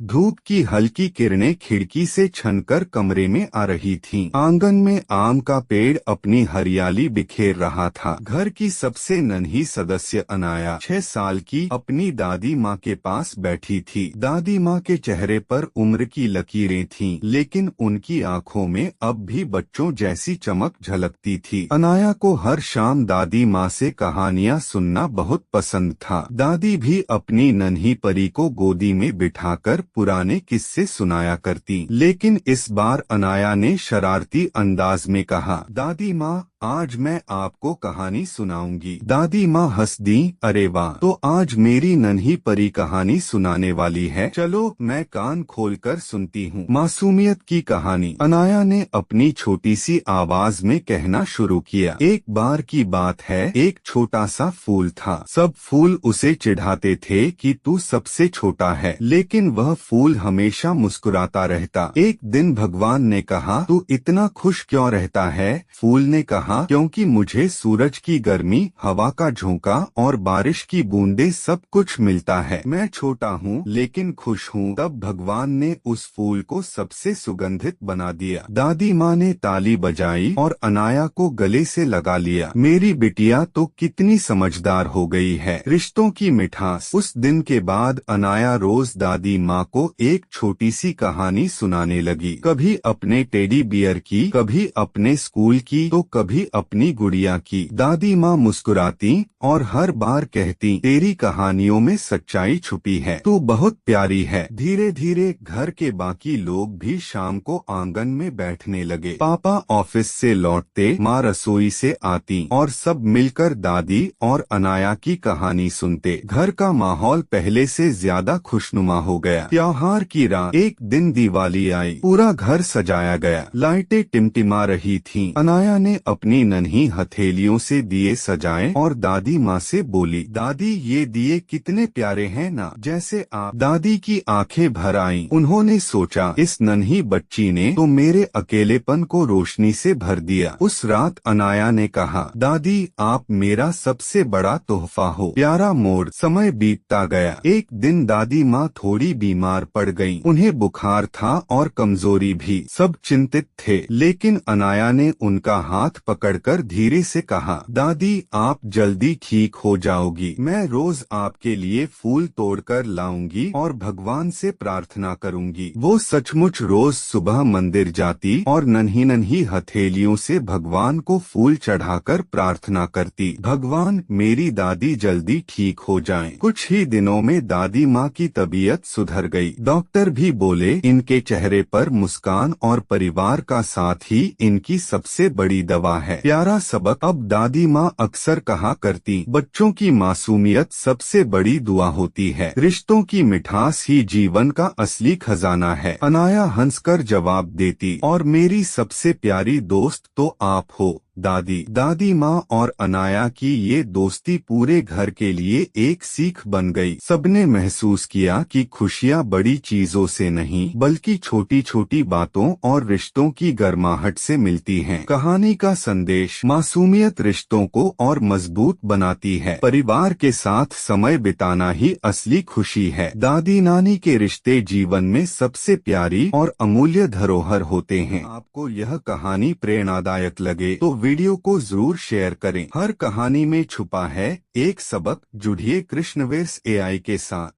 धूप की हल्की किरणें खिड़की से छनकर कमरे में आ रही थीं। आंगन में आम का पेड़ अपनी हरियाली बिखेर रहा था। घर की सबसे नन्ही सदस्य अनाया 6 साल की अपनी दादी माँ के पास बैठी थी। दादी माँ के चेहरे पर उम्र की लकीरें थीं, लेकिन उनकी आंखों में अब भी बच्चों जैसी चमक झलकती थी। अनाया को हर शाम दादी माँ से कहानियाँ सुनना बहुत पसंद था। दादी भी अपनी नन्ही परी को गोदी में बिठाकर पुराने किस्से सुनाया करती, लेकिन इस बार अनाया ने शरारती अंदाज में कहा, दादी माँ, आज मैं आपको कहानी सुनाऊंगी। दादी माँ हंस दी, अरे वाह, तो आज मेरी नन्ही परी कहानी सुनाने वाली है। चलो मैं कान खोलकर सुनती हूँ। मासूमियत की कहानी। अनाया ने अपनी छोटी सी आवाज में कहना शुरू किया। एक बार की बात है, एक छोटा सा फूल था। सब फूल उसे चिढ़ाते थे कि तू सबसे छोटा है, लेकिन वह फूल हमेशा मुस्कुराता रहता। एक दिन भगवान ने कहा, तू इतना खुश क्यों रहता है? फूल ने कहा, क्योंकि मुझे सूरज की गर्मी, हवा का झोंका और बारिश की बूंदें सब कुछ मिलता है। मैं छोटा हूँ लेकिन खुश हूँ। तब भगवान ने उस फूल को सबसे सुगंधित बना दिया। दादी माँ ने ताली बजाई और अनाया को गले से लगा लिया। मेरी बिटिया तो कितनी समझदार हो गई है। रिश्तों की मिठास। उस दिन के बाद अनाया रोज दादी माँ को एक छोटी सी कहानी सुनाने लगी। कभी अपने टेडी बियर की, कभी अपने स्कूल की, तो कभी अपनी गुड़िया की। दादी माँ मुस्कुराती और हर बार कहती, तेरी कहानियों में सच्चाई छुपी है, तू बहुत प्यारी है। धीरे धीरे घर के बाकी लोग भी शाम को आंगन में बैठने लगे। पापा ऑफिस से लौटते, माँ रसोई से आती और सब मिलकर दादी और अनाया की कहानी सुनते। घर का माहौल पहले से ज्यादा खुशनुमा हो गया। त्योहार की रात। एक दिन दिवाली आई। पूरा घर सजाया गया। लाइटें टिमटिमा रही थीं। अनाया ने अपनी नन्ही हथेलियों से दिए सजाए और दादी माँ से बोली, दादी ये दिए कितने प्यारे हैं ना, जैसे आप। दादी की आंखें भर आईं। उन्होंने सोचा, इस नन्ही बच्ची ने तो मेरे अकेलेपन को रोशनी से भर दिया। उस रात अनाया ने कहा, दादी आप मेरा सबसे बड़ा तोहफा हो। प्यारा मोड़। समय बीतता गया। एक दिन दादी माँ थोड़ी बीमार पड़ गईं। उन्हें बुखार था और कमजोरी भी। सब चिंतित थे, लेकिन अनाया ने उनका हाथ पकड़कर धीरे से कहा, दादी आप जल्दी ठीक हो जाओगी। मैं रोज आपके लिए फूल तोड़कर लाऊंगी और भगवान से प्रार्थना करूंगी। वो सचमुच रोज सुबह मंदिर जाती और नन्ही नन्ही हथेलियों से भगवान को फूल चढ़ाकर प्रार्थना करती, भगवान मेरी दादी जल्दी ठीक हो जाएं। कुछ ही दिनों में दादी माँ की तबीयत सुधर गई। डॉक्टर भी बोले, इनके चेहरे पर मुस्कान और परिवार का साथ ही इनकी सबसे बड़ी दवा है। प्यारा सबक। अब दादी माँ अक्सर कहा करती, बच्चों की मासूमियत सबसे बड़ी दुआ होती है। रिश्तों की मिठास ही जीवन का असली खजाना है। अनाया हंसकर जवाब देती, और मेरी सबसे प्यारी दोस्त तो आप हो दादी। दादी माँ और अनाया की ये दोस्ती पूरे घर के लिए एक सीख बन गई। सबने महसूस किया कि खुशियाँ बड़ी चीजों से नहीं, बल्कि छोटी छोटी बातों और रिश्तों की गर्माहट से मिलती हैं। कहानी का संदेश। मासूमियत रिश्तों को और मजबूत बनाती है। परिवार के साथ समय बिताना ही असली खुशी है। दादी नानी के रिश्ते जीवन में सबसे प्यारी और अमूल्य धरोहर होते हैं। आपको यह कहानी प्रेरणादायक लगे तो वीडियो को जरूर शेयर करें। हर कहानी में छुपा है एक सबक। जुड़िए कृष्णवेर्स एआई के साथ।